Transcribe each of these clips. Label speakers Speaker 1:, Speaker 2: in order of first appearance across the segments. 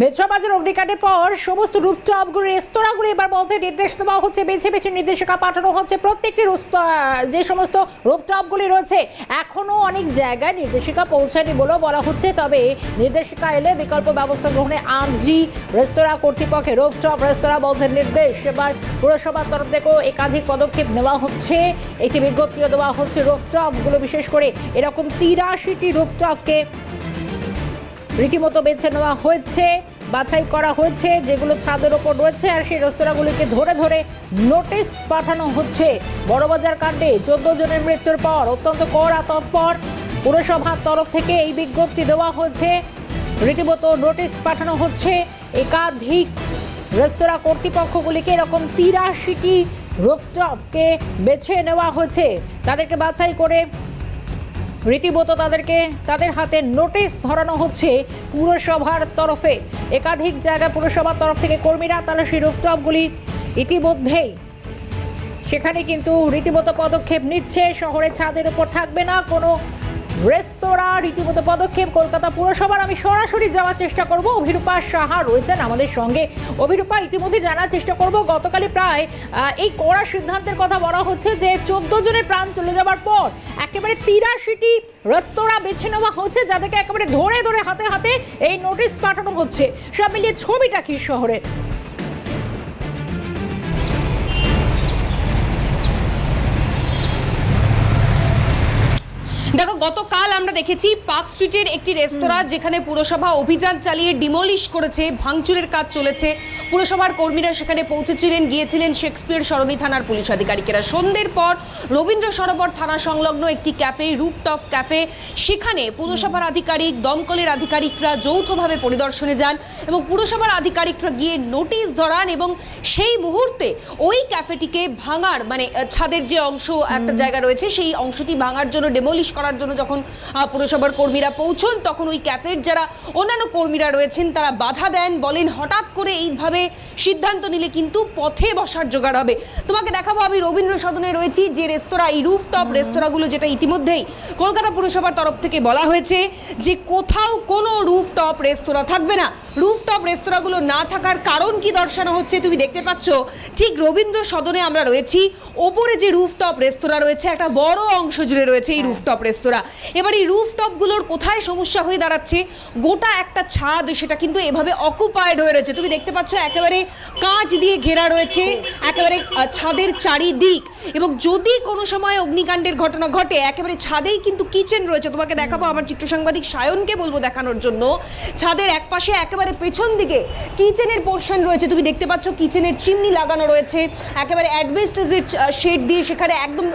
Speaker 1: মেট্রোবাজার অগ্নিকাণ্ডের পর সমস্ত রুফটপগুলি রেস্তোরাঁগুলি এবার বলতে নির্দেশ দেওয়া হচ্ছে, বেছে বেছে নির্দেশিকা পাঠানো হচ্ছে প্রত্যেকটি যে সমস্ত রুফটপগুলি রয়েছে। এখনও অনেক জায়গায় নির্দেশিকা পৌঁছায়নি বলেও বলা হচ্ছে, তবে নির্দেশিকা এলে বিকল্প ব্যবস্থা গ্রহণে আরজি রেস্তোরাঁ কর্তৃপক্ষের রুফটপ রেস্তোরাঁ বন্ধের নির্দেশ। এবার পুরসভার তরফ থেকেও একাধিক পদক্ষেপ নেওয়া হচ্ছে, একটি বিজ্ঞপ্তিও দেওয়া হচ্ছে। রুফটপগুলো বিশেষ করে এরকম 83টি রুফটপকে রীতিমতো বেছে নেওয়া হয়েছে, বাছাই করা হয়েছে, যেগুলো ছাদের ওপর রয়েছে, আর সেই রেস্তোরাঁগুলিকে ধরে ধরে নোটিশ পাঠানো হচ্ছে। বড়বাজার কাণ্ডে 14 জনের মৃত্যুর পর অত্যন্ত কড়া তৎপর পুরসভার তরফ থেকে এই বিজ্ঞপ্তি দেওয়া হয়েছে, রীতিমতো নোটিশ পাঠানো হচ্ছে একাধিক রেস্তোরাঁ কর্তৃপক্ষগুলিকে। এরকম 83টি রুফটপকে বেছে নেওয়া হয়েছে, তাদেরকে বাছাই করে রীতিমতো তাদের হাতে নোটিশ ধরানো হচ্ছে পুরসভার তরফে। একাধিক জায়গায় পুরসভার তরফ থেকে কর্মীরা তারা সেই রুফটপগুলি ইতিমধ্যেই সেখানে কিন্তু রীতিমতো পদক্ষেপ নিচ্ছে। শহরে ছাদের উপর থাকবে না কোনো রেস্তোরাঁ, রীতিমতো পদক্ষেপ কলকাতা পুরসভার। আমি সরাসরি যাওয়ার চেষ্টা করব, অভিরূপা সাহা রয়েছেন আমাদের সঙ্গে। অভিরূপা, ইতিমধ্যে জানার চেষ্টা করব, গতকালই প্রায় এই কড়া সিদ্ধান্তের কথা বলা হচ্ছে যে 14 জনের প্রাণ চলে যাওয়ার পর একেবারে 83টি রেস্তোরাঁ বেছে নেওয়া হচ্ছে, যাদেরকে একেবারে ধরে ধরে হাতে হাতে এই নোটিশ পাঠানো হচ্ছে। সব মিলিয়ে ছবিটা কি শহরের?
Speaker 2: দেখো, গতকাল আমরা দেখেছি পার্ক স্ট্রিটের একটি রেস্তোরাঁ যেখানে পুরসভা অভিযান চালিয়ে ডিমলিশ করেছে, ভাঙচুরের কাজ চলেছে। পুরসভার কর্মীরা সেখানে পৌঁছেছিলেন, গিয়েছিলেন শেক্সপিয়ার সরণি থানার পুলিশ আধিকারিকেরা। সন্ধ্যের পর রবীন্দ্র সরোবর থানা সংলগ্ন একটি ক্যাফে, রুফটপ ক্যাফে, সেখানে পুরসভার আধিকারিক, দমকলের আধিকারিকরা যৌথভাবে পরিদর্শনে যান এবং পুরসভার আধিকারিকরা গিয়ে নোটিশ ধরান এবং সেই মুহূর্তে ওই ক্যাফেটিকে ভাঙার, মানে ছাদের যে অংশ একটা জায়গা রয়েছে সেই অংশটি ভাঙার জন্য, ডেমলিশ করার জন্য যখন পুরসভার কর্মীরা পৌঁছন, তখন ওই ক্যাফের যারা অন্যান্য কর্মীরা রয়েছেন তারা বাধা দেন, বলেন হঠাৎ করে এইভাবে সিদ্ধান্ত নিলে কিন্তু পথে বসার জোগাড় হবে। তোমাকে দেখাবো, আমি রবীন্দ্র সদনে রয়েছি, যে রেস্তোরাঁ, এই রুফটপ রেস্তোরাঁগুলো, যেটা ইতিমধ্যেই কলকাতা পুরসভার তরফ থেকে বলা হয়েছে যে কোথাও কোনো রুফটপ রেস্তোরাঁ থাকবে না। রুফটপ রেস্তোরাঁগুলো না থাকার কারণ কি দর্শানো হচ্ছে তুমি দেখতে পাচ্ছ। ঠিক রবীন্দ্র সদনে আমরা রয়েছি, ওপরে যে রুফটপ রেস্তোরাঁ রয়েছে একটা বড় অংশ জুড়ে রয়েছে এই রুফটপ রেস্তোরাঁ। এবার এই রুফটপগুলোর কোথায় সমস্যা হয়ে দাঁড়াচ্ছে, গোটা একটা ছাদ সেটা কিন্তু এভাবে অকুপায়েড হয়ে রয়েছে। তুমি দেখতে পাচ্ছ একেবারে কাঁচ দিয়ে ঘেরা রয়েছে একেবারে ছাদের চারিদিক, এবং যদি কোনো সময় অগ্নিকাণ্ডের ঘটনা ঘটে একেবারে ছাদেই কিন্তু কিচেন রয়েছে। তোমাকে দেখাবো, আমার চিত্র সাংবাদিক সায়নকে বলবো দেখানোর জন্য। ছাদের এক পাশে একেবারে পেছন দিকে কিচেনের পোর্শন রয়েছে, তুমি দেখতে পাচ্ছ কিচেনের চিমনি লাগানো রয়েছে, একেবারে অ্যাডভেস্টাসের শেড দিয়ে সেখানে একদম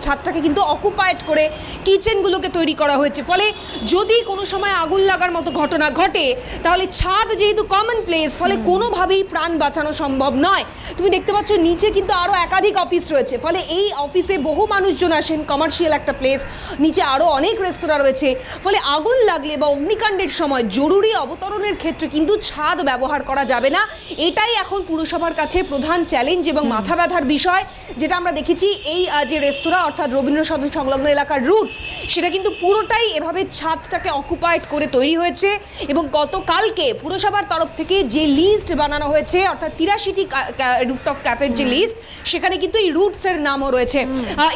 Speaker 2: ছাদটাকে কিন্তু অকুপায়েড করে কিচেনগুলোকে তৈরি করা হয়েছে। ফলে যদি কোনো সময় আগুন লাগার মতো ঘটনা ঘটে তাহলে ছাদ যেহেতু কমন প্লেস, ফলে কোনোভাবেই প্রাণ বাঁচানো সম্ভব নয়। তুমি দেখতে পাচ্ছ নিচে কিন্তু আরও একাধিক অফিস রয়েছে, ফলে এই অফিসে বহু মানুষজন আসেন, কমার্শিয়াল একটা প্লেস, নিচে আরও অনেক রেস্তোরাঁ রয়েছে। ফলে আগুন লাগলে বা অগ্নিকাণ্ডের সময় জরুরি অবতরণের ক্ষেত্রে কিন্তু ছাদ ব্যবহার করা যাবে না। এটাই এখন পুরসভার কাছে প্রধান চ্যালেঞ্জ এবং মাথা ব্যথার বিষয়, যেটা আমরা দেখেছি এই যে রেস্তোরাঁ অর্থাৎ রবীন্দ্র সদন সংলগ্ন এলাকার রুটস, সেটা কিন্তু পুরোটাই এভাবে ছাদটাকে অকুপায়েড করে তৈরি হয়েছে। এবং গতকালকে পুরসভার তরফ থেকে যে লিস্ট বানানো হয়েছে অর্থাৎ 83টি রুফটপ ক্যাফের যে লিস্ট, সেখানে কিন্তু এই রুটসের নামও রয়েছে।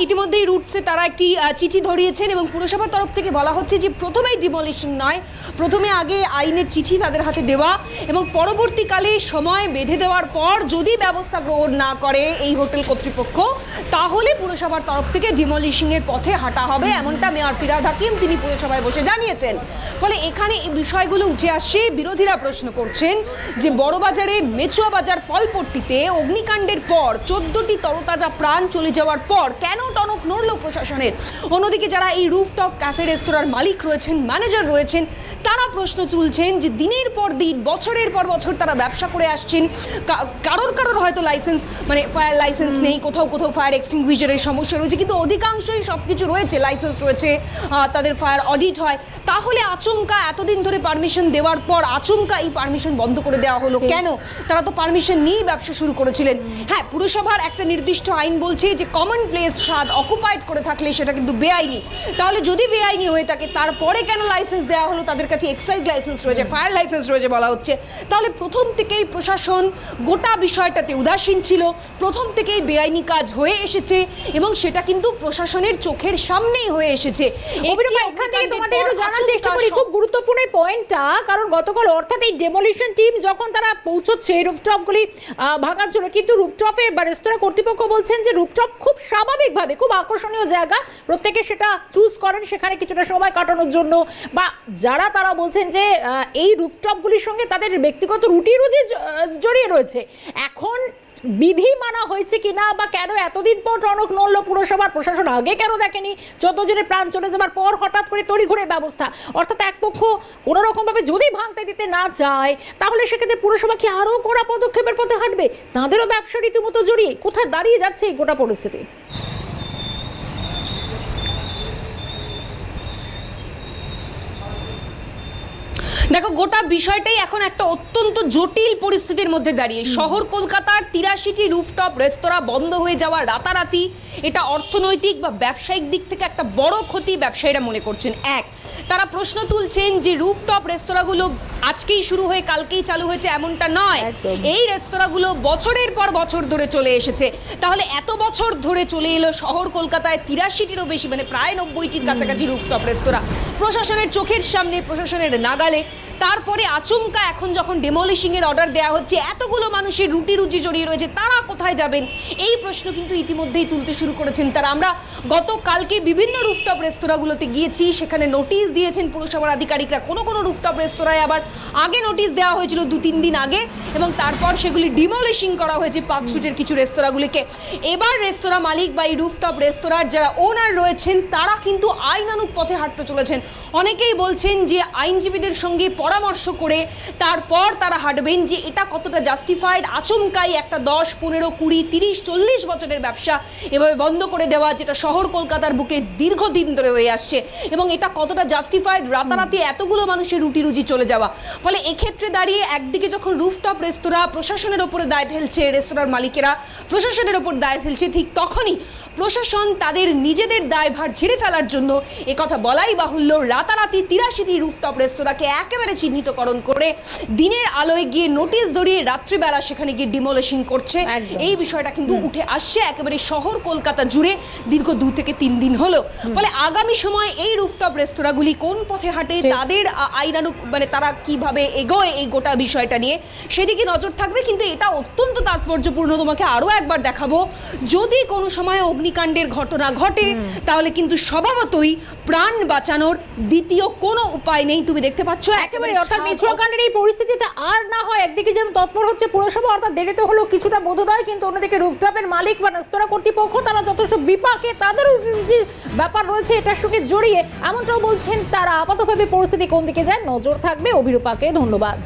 Speaker 2: ইতিমধ্যেই রুটসে তারা একটি চিঠি ধরিয়েছেন এবং পুরসভার তরফ থেকে বলা হচ্ছে যে প্রথমেই ডিমলিশন নয়, প্রথমে আগে আইনের চিঠি তাদের হাতে দেওয়া এবং পরবর্তীকালে সময় বেঁধে দেওয়ার পর যদি ব্যবস্থা গ্রহণ না করে এই হোটেল কর্তৃপক্ষ, তাহলে পুরসভার তরফ থেকে ডিমলিশিংয়ের পথে হাঁটা হবে, এমনটা মেয়র ফিরহাদ হাকিম তিনি পুরসভায় বসে জানিয়েছেন। ফলে এখানে এই বিষয়গুলো উঠে আসছে। বিরোধীরা প্রশ্ন করছেন যে বড়বাজারে মেচুয়া বাজার ফলপট্টিতে অগ্নিকাণ্ডের পর 14টি তরতাজা প্রাণ চলে যাওয়ার পর কেন টনক নড়ল প্রশাসনের। অন্যদিকে যারা এই রুফটপ ক্যাফে রেস্তোরাঁর মালিক রয়েছেন, ম্যানেজার রয়েছেন, তারা প্রশ্ন তুলছেন যে দিনের পর দিন, বছরের পর বছর তারা ব্যবসা করে আসছেন, কারোর হয়তো লাইসেন্স, মানে ফায়ার লাইসেন্স নেই, কোথাও কোথাও ফায়ার এক্সটিংগুইশারের সমস্যা রয়েছে, কিন্তু অধিকাংশই সব কিছু রয়েছে, লাইসেন্স রয়েছে, তাদের ফায়ার অডিট হয়। তাহলে আচমকা এতদিন ধরে পারমিশন দেওয়ার পর আচমকা এই পারমিশন বন্ধ করে দেওয়া হলো কেন? তারা তো পারমিশন নিয়েই ব্যবসা শুরু করেছিলেন। হ্যাঁ, পুরসভার একটা নির্দিষ্ট আইন বলছে বলছে যে কমন প্লেস ছাদ অকুপাইড করে থাকলে সেটা কিন্তু বেআইনি। তাহলে যদি বেআইনি হয়ে থাকে তারপরে কেন লাইসেন্স দেওয়া হলো? তাদের কাছে এক্সাইজ লাইসেন্স রয়েছে, ফায়ার লাইসেন্স রয়েছে বলা হচ্ছে। তাহলে প্রথম থেকেই প্রশাসন গোটা বিষয়টাতে উদাসীন ছিল, প্রথম থেকেই বেআইনি কাজ হয়ে এসেছে এবং সেটা কিন্তু প্রশাসনের চোখের সামনেই হয়ে এসেছে।
Speaker 1: অভিরূপা, এখান থেকে তোমাদের একটু জানার চেষ্টা করি খুব গুরুত্বপূর্ণ এই পয়েন্টটা, কারণ গতকাল অর্থাৎ এই ডেমোলিশন টিম যখন তারা পৌঁছচ্ছে রুফটপগুলি ভাঙার জন্য, কিন্তু রুফটপের বা রেস্তোরাঁ কর্তৃপক্ষ বলছেন যে রুফটপ খুব স্বাভাবিকভাবে খুব আকর্ষণীয় জায়গা, প্রত্যেকে সেটা চুজ করেন সেখানে কিছুটা সময় কাটানোর জন্য, বা যারা তারা বলছেন যে এই রুফটপগুলির সঙ্গে তাদের ব্যক্তিগত রুটি রুজি জড়িয়ে রয়েছে। এখন বিধি মানা হয়েছে কিনা বা কেন এতদিন পর টনক নড়ল পুরসভার, প্রশাসন আগে কেন দেখেনি? 14 জনের প্রাণ চলে যাবার পর হঠাৎ করে তড়িঘড়ি ব্যবস্থা, অর্থাৎ এক পক্ষ কোনো রকমভাবে যদি ভাঙতে দিতে না চায় তাহলে সেক্ষেত্রে পুরসভা কি আরও কড়া পদক্ষেপের পথে হাঁটবে? তাঁদেরও ব্যবসা রীতিমতো জড়িয়ে কোথায় দাঁড়িয়ে যাচ্ছে এই গোটা পরিস্থিতি?
Speaker 2: দেখো, গোটা বিষয়টাই এখন একটা অত্যন্ত জটিল পরিস্থিতির মধ্যে দাঁড়িয়ে। শহর কলকাতার 83টি রুফটপ রেস্তোরাঁ বন্ধ হয়ে যাওয়া রাতারাতি এটা অর্থনৈতিক বা ব্যবসায়িক দিক থেকে একটা বড় ক্ষতি ব্যবসায়ীরা মনে করছেন। তারা প্রশ্ন তুলছেন যে রুফটপ রেস্তোরাঁগুলো আজকেই শুরু হয়ে কালকেই চালু হয়েছে এমনটা নয়, এই রেস্তোরাঁগুলো বছরের পর বছর ধরে চলে এসেছে। তাহলে এত বছর ধরে চলে এলো শহর কলকাতায় 83টিরও বেশি, মানে প্রায় 90টির কাছাকাছি রুফটপ রেস্তোরাঁ প্রশাসনের চোখের সামনে, প্রশাসনের নাগালে। তারপরে আচমকা এখন যখন ডেমলিশিং এর অর্ডার দেওয়া হচ্ছে, এতগুলো মানুষের রুটি রুজি জড়িয়ে রয়েছে, তারা কোথায় যাবেন? এই প্রশ্ন কিন্তু ইতিমধ্যেই তুলতে শুরু করেছেন তারা। আমরা গতকালকে বিভিন্ন রুফটপ রেস্তোরাঁগুলোতে গিয়েছি, সেখানে নোটিশ দিয়েছেন পুরসভার আধিকারিকরা। কোনো কোনো রুফটপ রেস্তোরাঁয় আবার আগে নোটিশ দেওয়া হয়েছিল 2-3 দিন আগে, এবং তারপর সেগুলি ডিমলিশিং করা হয়েছে পার্ক স্ট্রিটের কিছু রেস্তোরাঁগুলিকে। এবার রেস্তোরাঁ মালিক বা এই রুফটপ রেস্তোরাঁর যারা ওনার রয়েছেন তারা কিন্তু আইনানুগ পথে হাঁটতে চলেছেন। অনেকেই বলছেন যে আইনজীবীদের সঙ্গে পরামর্শ করে তারপর তারা হাঁটবেন, যে এটা কতটা জাস্টিফাইড। আচমকাই একটা 10, 15, 20, 30, 40 বছরের ব্যবসা এভাবে বন্ধ করে দেওয়া, যেটা শহর কলকাতার বুকে দীর্ঘদিন ধরে হয়ে আসছে, এবং এটা কতটা জাস্টিফাইড রাতারাতি এতগুলো মানুষের রুটি রুজি চলে যাওয়া। ফলে এক্ষেত্রে দাঁড়িয়ে একদিকে যখন রুফটপ রেস্তোরাঁ প্রশাসনের ওপরে দায় ঠেলছে, রেস্তোরাঁর মালিকেরা প্রশাসনের ওপর দায় ঠেলছে, ঠিক তখনই প্রশাসন তাদের নিজেদের দায়ভার ঝেড়ে ফেলার জন্য একথা বলাই বাহুল্য, রাতারাতি 83টি রুফটপ রেস্তোরাঁকে একেবারে চিহ্নিতকরণ করে দিনের আলোয় গিয়ে নোটিশ ধরিয়ে রাত্রিবেলা সেখানে গিয়ে ডিমলিশিং করছে। এই বিষয়টা কিন্তু উঠে আসছে একেবারে শহর কলকাতা জুড়ে দীর্ঘ 2 থেকে 3 দিন হলো। ফলে আগামী সময় এই রুফটপ রেস্তোরাঁগুলি কোন পথে হাঁটে, তাদের আইনানুগ মানে তারা কিভাবে এগোয় এই গোটা বিষয়টা নিয়ে, সেদিকে নজর থাকবে। কিন্তু এটা অত্যন্ত তাৎপর্যপূর্ণ, তোমাকে আরো একবার দেখাবো, যদি কোনো সময় অগ্নিকাণ্ডের ঘটনা ঘটে তাহলে কিন্তু স্বভাবতই প্রাণ বাঁচানোর দ্বিতীয় কোনো উপায় নেই। তুমি দেখতে পাচ্ছ
Speaker 1: একেবারে, অর্থাৎ মিছুয়াকাণ্ডের এই পরিস্থিতিতে আর না হয় একদিকে যেমন তৎপর হচ্ছে পুরসভা, অর্থাৎ দেরিতে হলো কিছুটা বোধোদয়, কিন্তু অন্যদিকে রুফটপের মালিক বা রেস্তোরাঁ কর্তৃপক্ষ তারা যথেষ্ট বিপাকে, তাদেরও যে ব্যাপার রয়েছে এটার সঙ্গে জড়িয়ে, এমনটাও বলছেন তারা। আপাতভাবে পরিস্থিতি কোন দিকে যায় নজর থাকবে। অভিরূপাকে ধন্যবাদ।